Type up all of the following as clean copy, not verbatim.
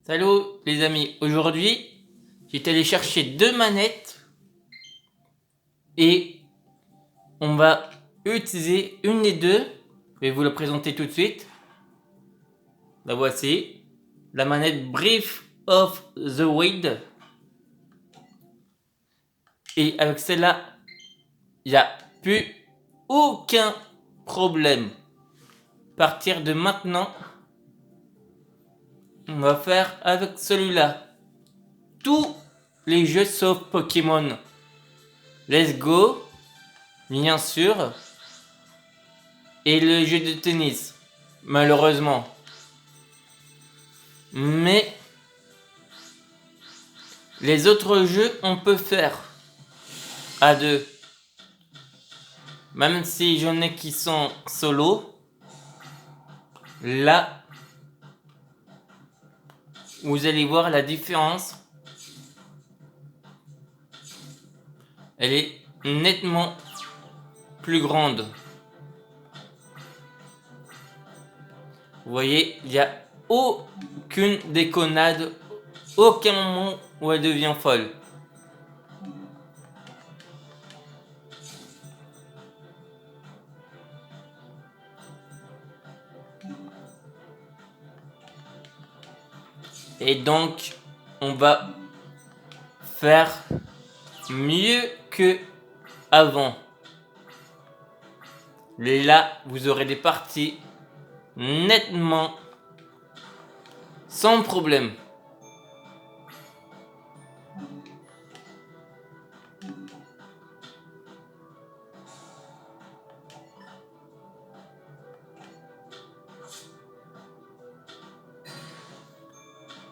Salut les amis, aujourd'hui j'étais allé chercher 2 manettes et on va utiliser une des deux. Je vais vous la présenter tout de suite. La voici, la manette Breath of the Wild. Et avec celle-là, il n'y a plus aucun problème. À partir de maintenant, on va faire avec celui-là tous les jeux sauf Pokémon. Let's Go, bien sûr, et le jeu de tennis, malheureusement. Mais les autres jeux, on peut faire à deux. Même si j'en ai qui sont solo, là, vous allez voir la différence. Elle est nettement plus grande. Vous voyez, il n'y a aucune déconnade, aucun moment où elle devient folle. Et donc, on va faire mieux que avant. Et là, vous aurez des parties nettement sans problème.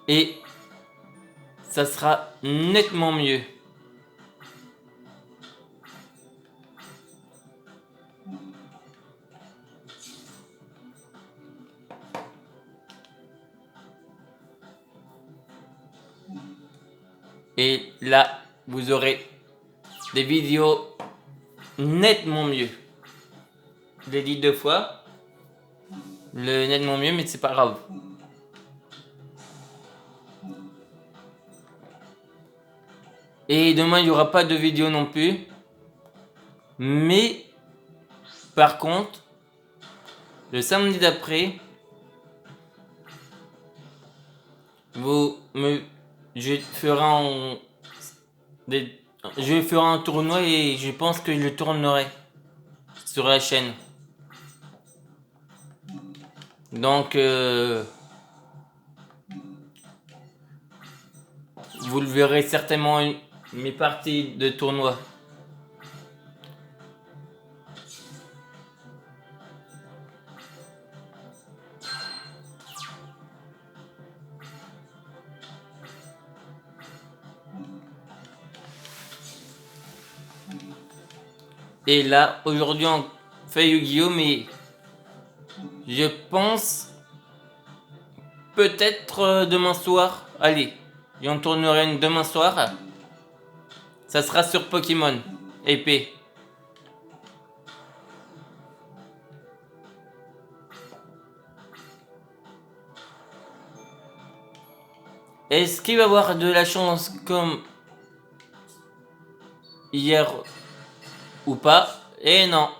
Et ça sera nettement mieux. Et là, vous aurez des vidéos nettement mieux. Je l'ai dit 2 fois. Le nettement mieux, mais c'est pas grave. Et demain, il n'y aura pas de vidéo non plus. Mais, par contre, le samedi d'après, je ferai un tournoi et je pense que je le tournerai sur la chaîne. Donc, vous le verrez certainement mes parties de tournoi. Et là, aujourd'hui, on fait Yu-Gi-Oh! Mais je pense peut-être demain soir. Allez, j'en tournerai une demain soir. Ça sera sur Pokémon épée. Est-ce qu'il va y avoir de la chance comme hier ou pas? Et non.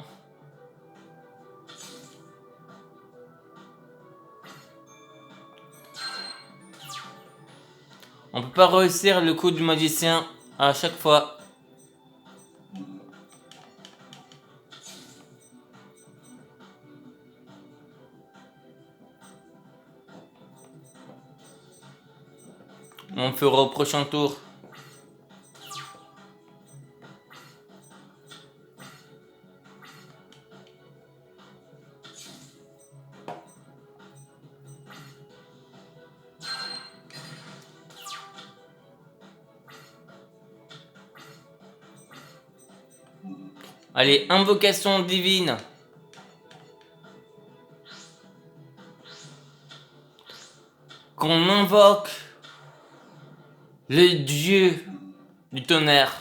On peut pas réussir le coup du magicien à chaque fois. On fera au prochain tour. Allez, invocation divine. Qu'on invoque le dieu du tonnerre.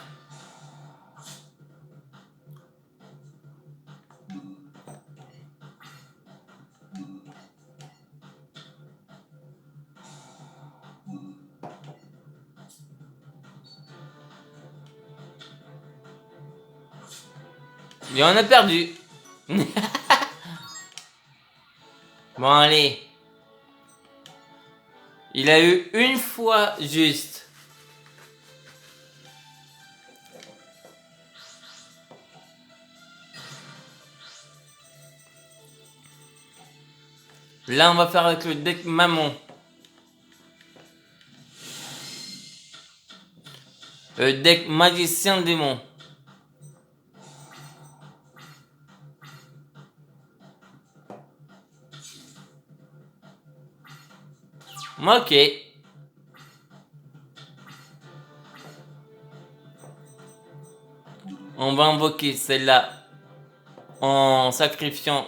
Et on a perdu. Bon, allez. Il a eu une fois juste. Là, on va faire avec le deck Mammon. Le deck Magicien Démon. Ok. On va invoquer celle-là en sacrifiant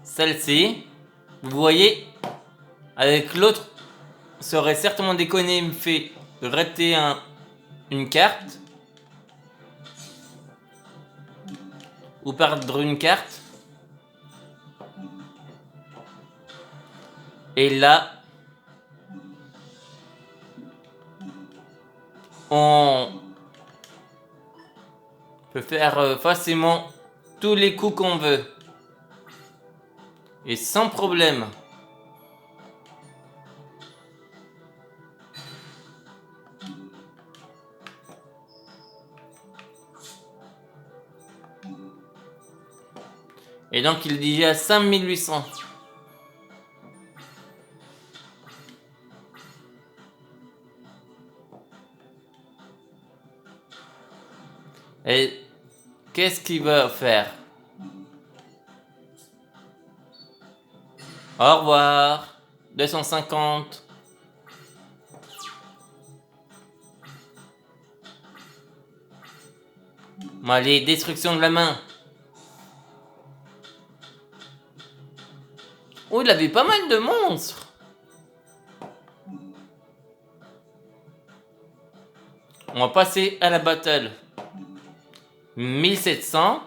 celle-ci. Vous voyez, avec l'autre, ça aurait certainement déconné, me fait rater une carte. Ou perdre une carte. Et là, on peut faire facilement tous les coups qu'on veut. Et sans problème. Et donc il dit à 5800. Et qu'est-ce qu'il va faire? Au revoir. 250. Bon, allez, destruction de la main. Oh, il avait pas mal de monstres. On va passer à la battle. 1700.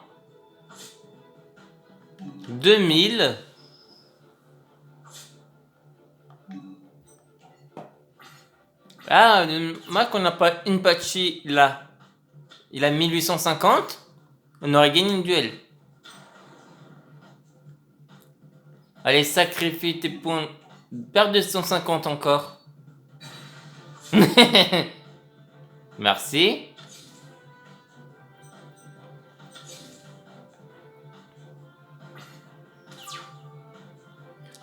2000. Ah, Mac, on n'a pas une patchy là. Il a 1850. On aurait gagné une duel. Allez, sacrifie tes points. Perdre 250 encore. Merci.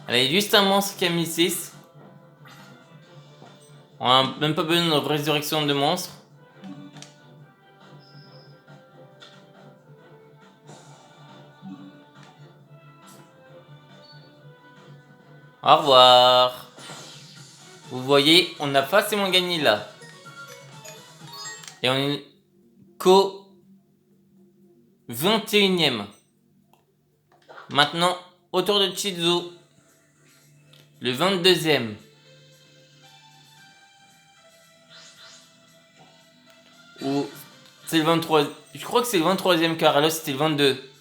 Allez, juste un monstre qui a mis 6. On a même pas besoin de résurrection de monstre. Au revoir. Vous voyez, on a facilement gagné là. Et on est qu'au 21ème. Maintenant, autour de Chizu. Le 22ème. Ou c'est le 23. Je crois que c'est le 23ème car là c'était le 22.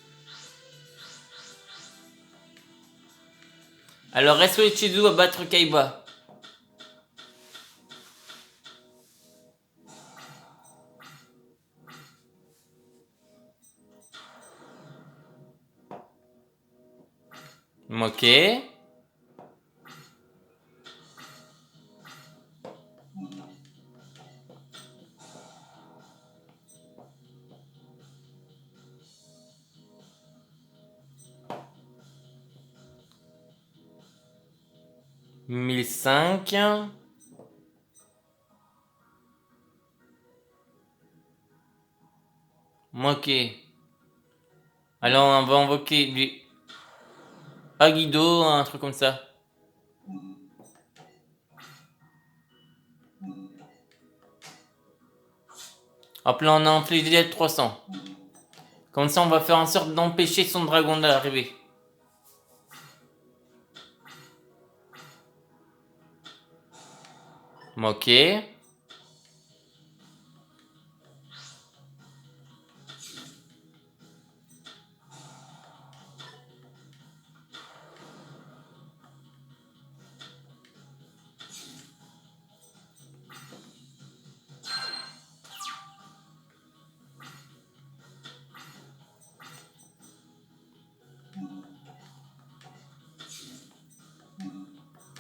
Alors SOS Chizu va battre Kaiba. Ok. Mille cinq. Ok. Alors on va invoquer lui. Agido, un truc comme ça. Hop là on a infligé 300. Comme ça on va faire en sorte d'empêcher son dragon d'arriver. Ok.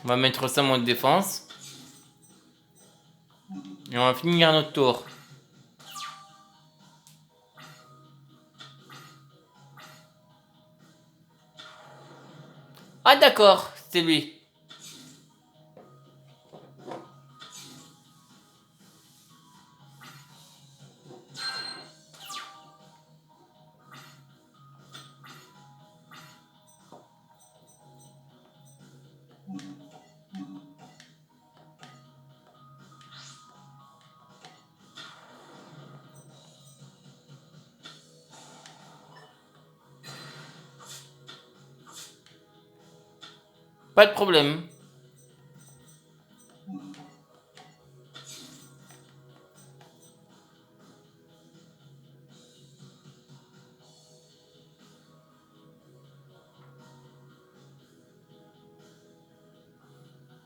On va mettre ça en mode défense. Et on va finir notre tour. Ah d'accord, c'est lui. Pas de problème.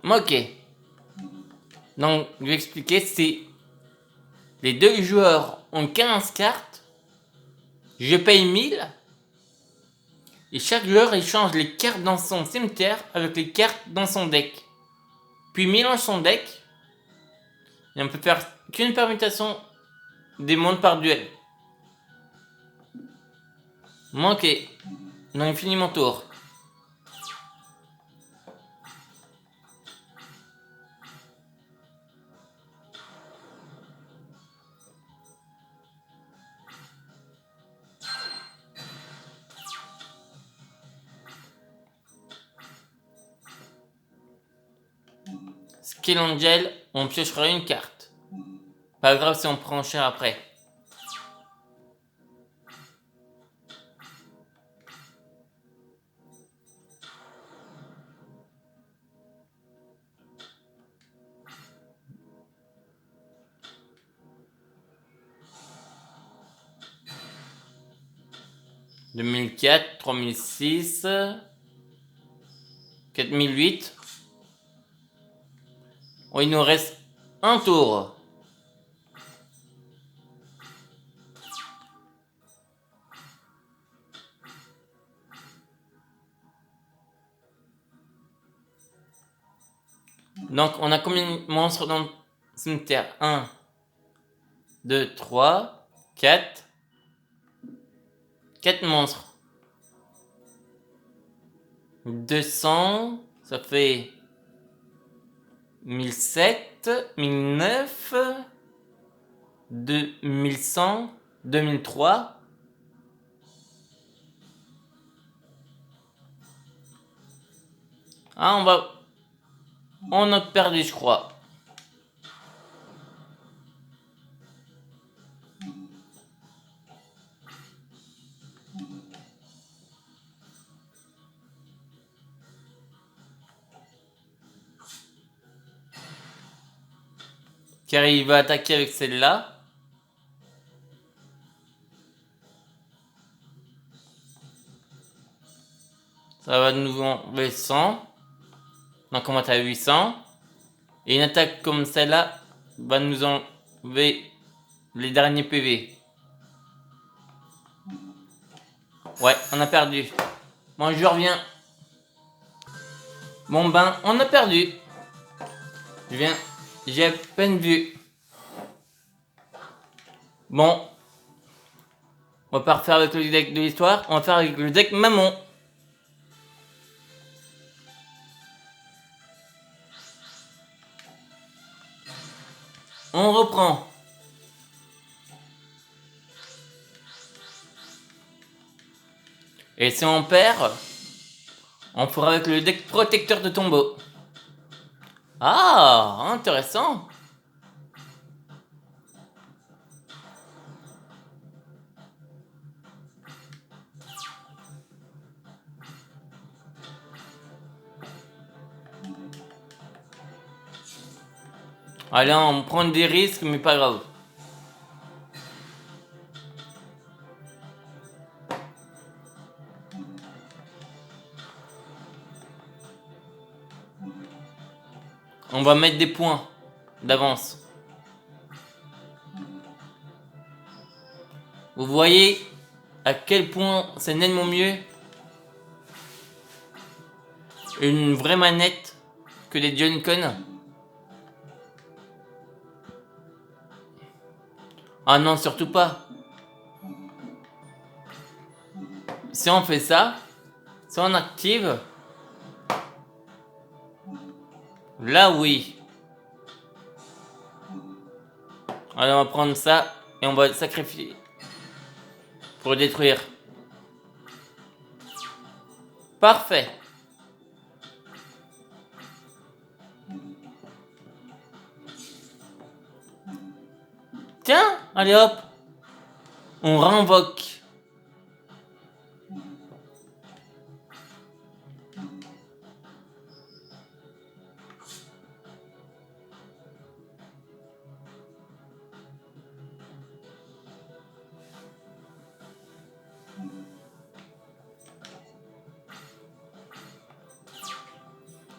Ok. Donc, je vais expliquer, c'est... Les deux joueurs ont 15 cartes. Je paye 1000. Et chaque joueur échange les cartes dans son cimetière avec les cartes dans son deck. Puis mélange son deck. Et on peut faire qu'une permutation des mondes par duel. Ok. Donc, j'ai fini mon tour. Skill Angel, on piochera une carte. Pas grave si on prend cher après. « 2004, 3006, 4008. Oh, il nous reste un tour. Donc, on a combien de monstres dans le cimetière? 1, 2, 3, 4. 4 monstres. 200, ça fait 1007, 1009, 2100, 2003. Ah, on a perdu, je crois. Car il va attaquer avec celle-là. Ça va nous enlever 100. Donc on va être à 800. Et une attaque comme celle-là va nous enlever les derniers PV. Ouais, on a perdu. Bon, je reviens. Bon ben, on a perdu. J'ai à peine vu. Bon. On va pas refaire avec le deck de l'histoire, on va faire avec le deck Mammon. On reprend. Et si on perd, on fera avec le deck protecteur de tombeau. Ah, intéressant. Allez, on prend des risques, mais pas grave. On va mettre des points d'avance. Vous voyez à quel point c'est nettement mieux une vraie manette que des Joy-Con. Ah non, surtout pas. Si on fait ça, si on active, là oui. Alors on va prendre ça et on va le sacrifier pour le détruire. Parfait. Tiens, allez hop. On renvoque.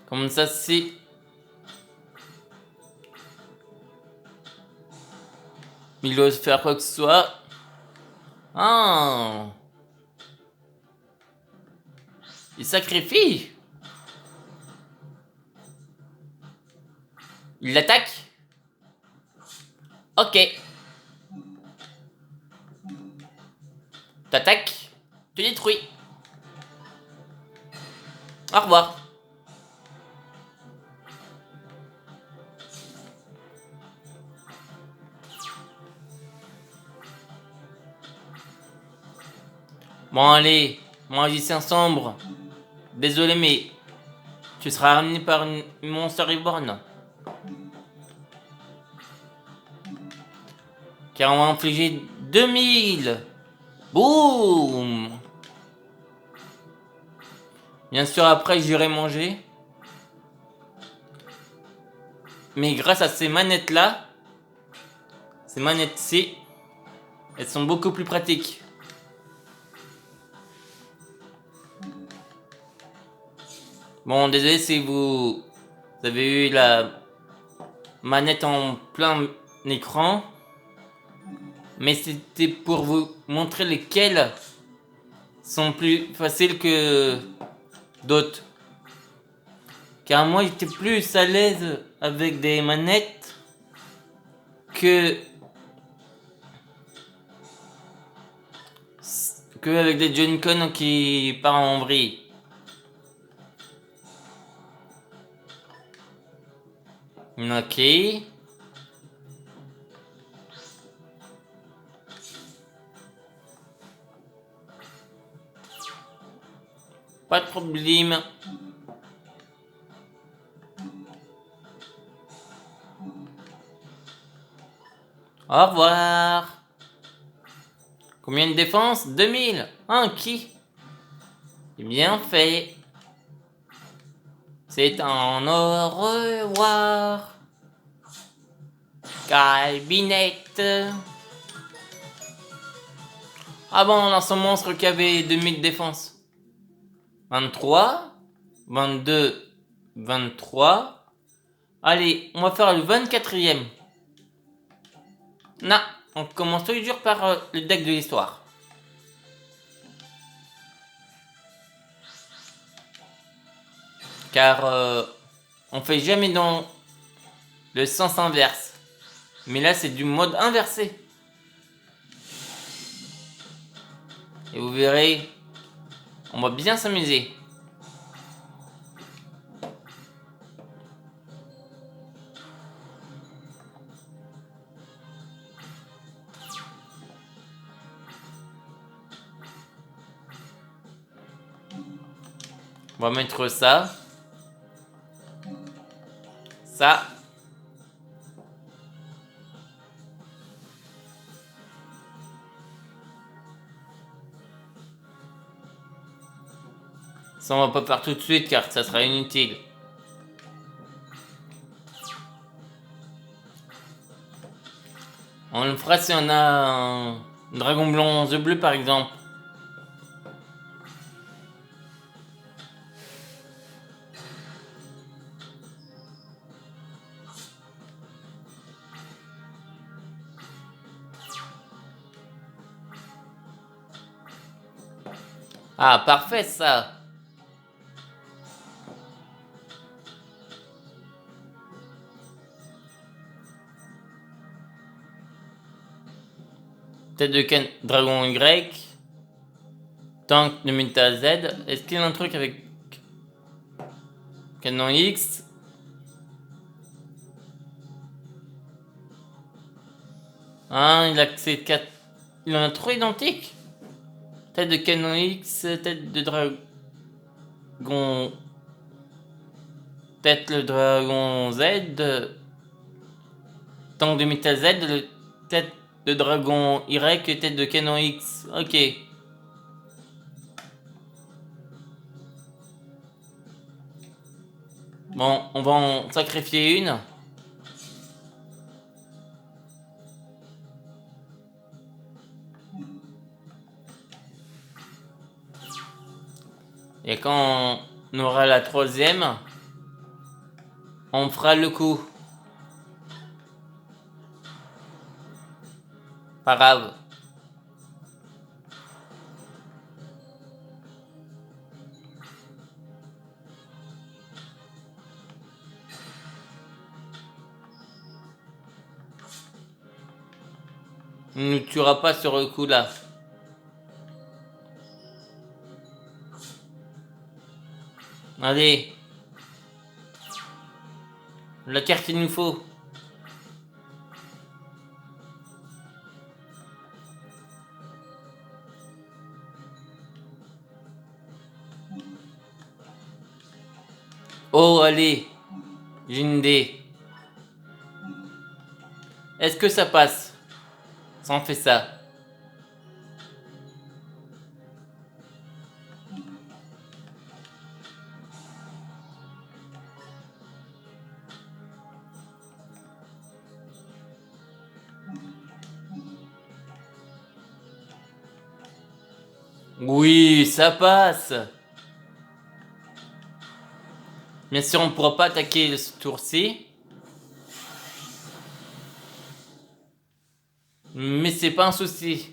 Comme ça, si il ose faire quoi que ce soit. Ah, il sacrifie. Il l'attaque. Ok. T'attaques. Tu détruis. Au revoir. Bon allez, magicien sombre. Désolé mais tu seras ramené par une Monster Reborn. Car on va infliger 2000. Boum. Bien sûr après j'irai manger. Mais grâce à ces manettes là, ces manettes-ci, elles sont beaucoup plus pratiques. Bon, désolé si vous avez eu la manette en plein écran. Mais c'était pour vous montrer lesquelles sont plus faciles que d'autres. Car moi j'étais plus à l'aise avec des manettes que avec des Joy-Con qui partent en vrille. Ok. Pas de problème. Au revoir. Combien de défense? 2000. Un qui? Bien fait. C'est un au revoir. Calbinette. Ah bon, on a son monstre qui avait 2000 de défense. 23. 22. 23. Allez, on va faire le 24e. Non, on commence toujours par le deck de l'histoire. Car on fait jamais dans le sens inverse. Mais là, c'est du mode inversé. Et vous verrez, on va bien s'amuser. On va mettre ça. Ça. Ça, on va pas faire tout de suite car ça sera inutile. On le fera si on a un dragon blanc œuf bleu par exemple. Ah, parfait ça. Tête de dragon Y. Tank de Meta Z. Est-ce qu'il y a un truc avec canon X? Hein, il a que ces 4. Il en a 3 identiques. Tête de canon X, tête de dragon. Tête le dragon Z. Tank de Meta Z, tête de dragon Y et tête de canon X. Ok. Bon, on va en sacrifier une. Et quand on aura la troisième, on fera le coup. Pas grave. Il ne nous tuera pas sur le coup là. Allez. La carte qu'il nous faut. Oh, allez. J'ai une idée. Est-ce que ça passe? Ça en fait ça. Oui, ça passe. Bien sûr, on ne pourra pas attaquer ce tour-ci. Mais c'est pas un souci.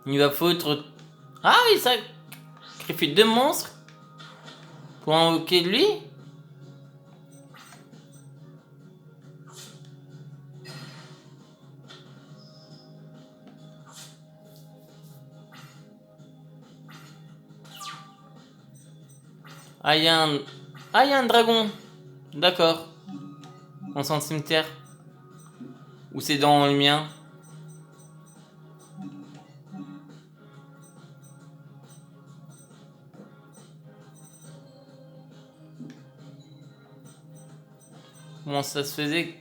Il va foutre... Ah oui, ça sacrifie 2 monstres pour invoquer lui. Ah, il y a un... Ah, il y a un dragon. D'accord. On sent le cimetière. Ou c'est dans le mien? Comment ça se faisait?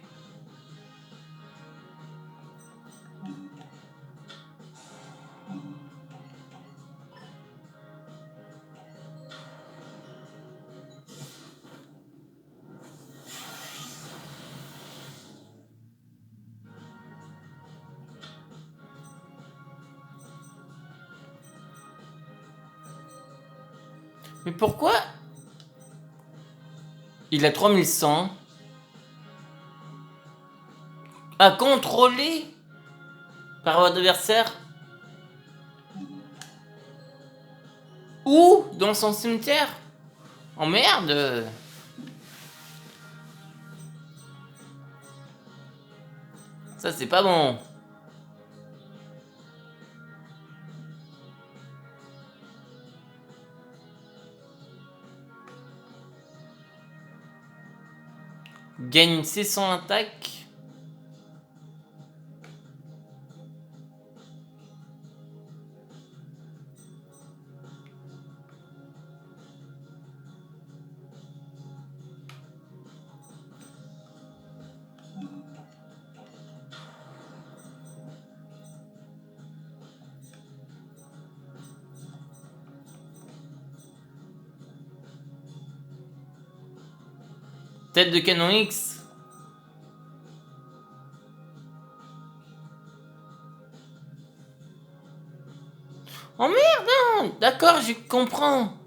Mais pourquoi? Il a 3100. À contrôler par votre adversaire. Ou dans son cimetière. Oh merde. Ça c'est pas bon. Gagne 600 attaques. Tête de canon X. Oh merde, d'accord, je comprends.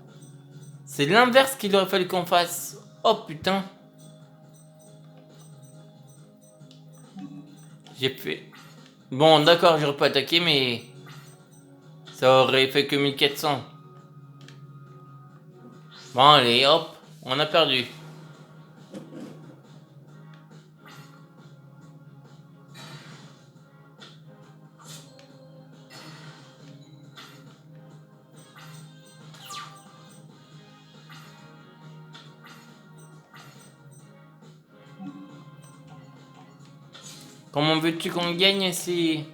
C'est l'inverse qu'il aurait fallu qu'on fasse. Oh putain. J'ai fait... Bon, d'accord, j'aurais pas attaqué, mais... Ça aurait fait que 1400. Bon, allez, hop, on a perdu. Comment veux-tu qu'on gagne si...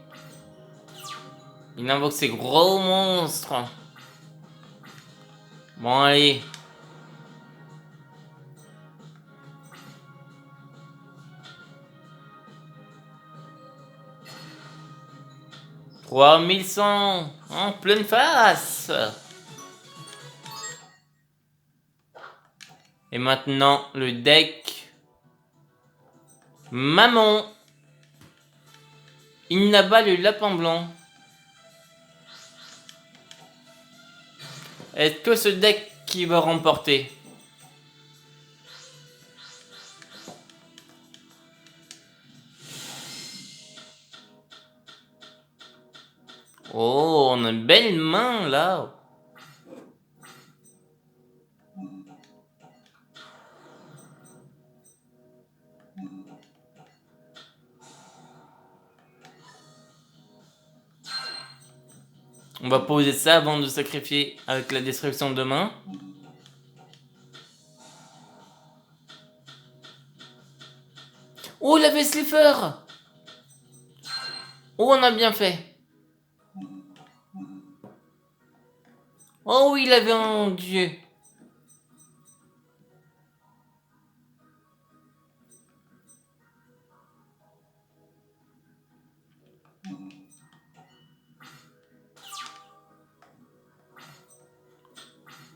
Il invoque ces gros monstres. Bon, allez. « 3100 en pleine face. Et maintenant, le deck... Maman. Il n'abat le lapin blanc. Est-ce que ce deck qui va remporter? Oh, on a une belle main là. On va poser ça avant de sacrifier avec la destruction de main. Oh, il avait Slifer. Oh, on a bien fait. Oh oui, il avait un dieu.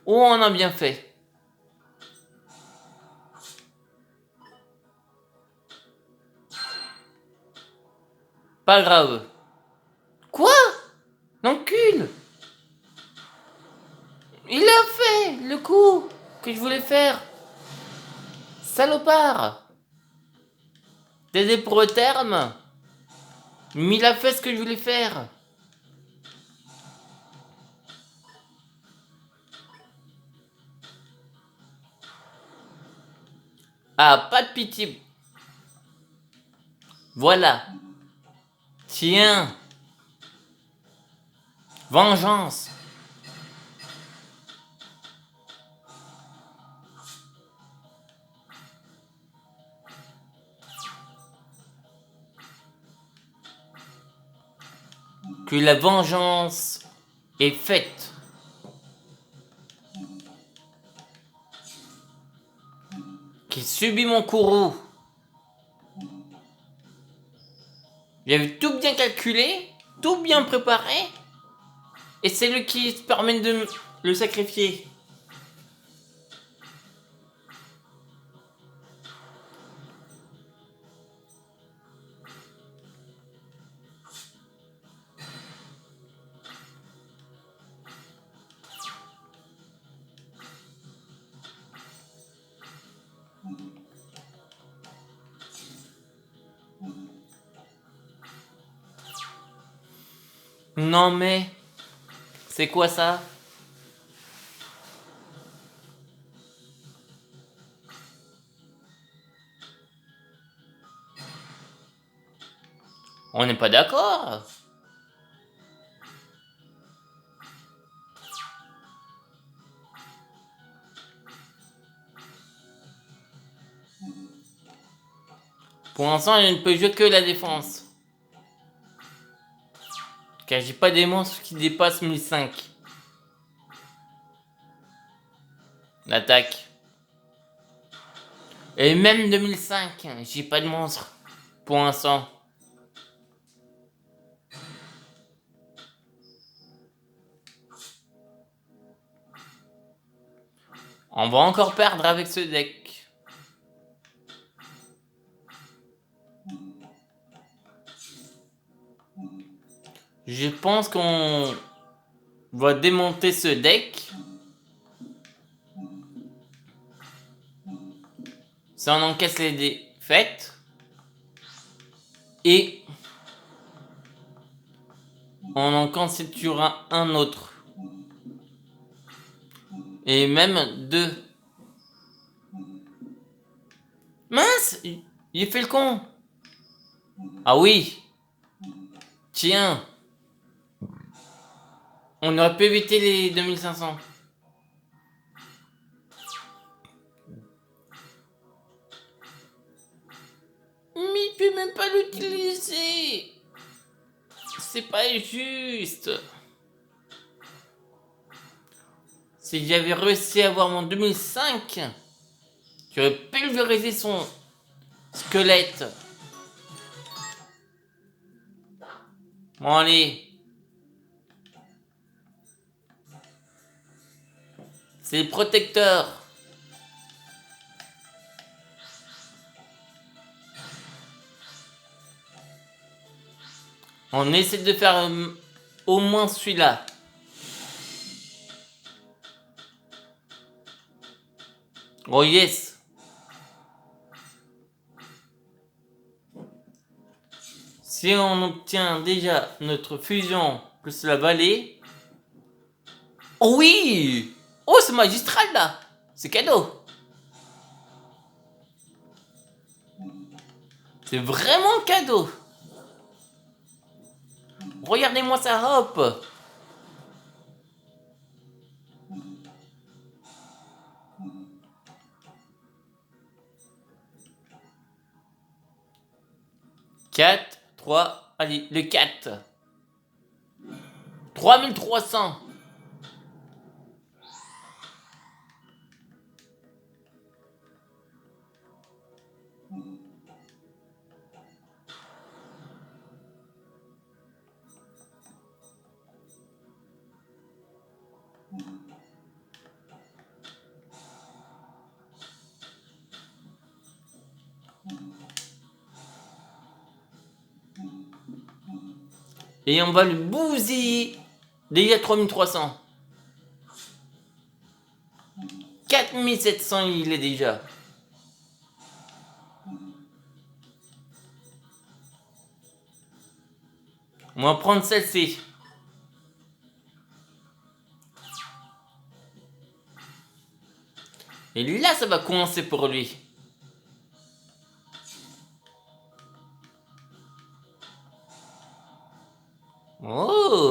Oh, on a bien fait. Pas grave. Quoi? L'encule. Il a fait le coup que je voulais faire. Salopard. T'aider pour le terme. Mais il a fait ce que je voulais faire. Ah, pas de pitié. Voilà. Tiens. Vengeance. Que la vengeance est faite. Qui subit mon courroux. J'avais tout bien calculé, tout bien préparé. Et c'est lui qui se permet de le sacrifier. Non mais... C'est quoi ça? On n'est pas d'accord. Pour l'instant, je ne peux jouer que la défense. Car j'ai pas des monstres qui dépassent 1005. L'attaque. Et même 2005, j'ai pas de monstre. Pour l'instant. On va encore perdre avec ce deck. Je pense qu'on va démonter ce deck. Ça en encaisse les défaites. Et on en constituera un autre. Et même deux. Mince, il fait le con. Ah oui. Tiens. On aurait pu éviter les 2500. Mais il peut même pas l'utiliser. C'est pas juste. Si j'avais réussi à avoir mon 2005, j'aurais pulvérisé son squelette. Bon allez. C'est le protecteur. On essaie de faire au moins celui-là. Oh yes. Si on obtient déjà notre fusion plus la vallée. Oh oui. Oh c'est magistral là. C'est cadeau. C'est vraiment cadeau. Regardez-moi ça, hop. Quatre, 3, allez, le 4. 3300. Et on va le bousiller. Déjà 3300. 4700 il est déjà. On va prendre celle-ci. Et là ça va commencer pour lui. Oh.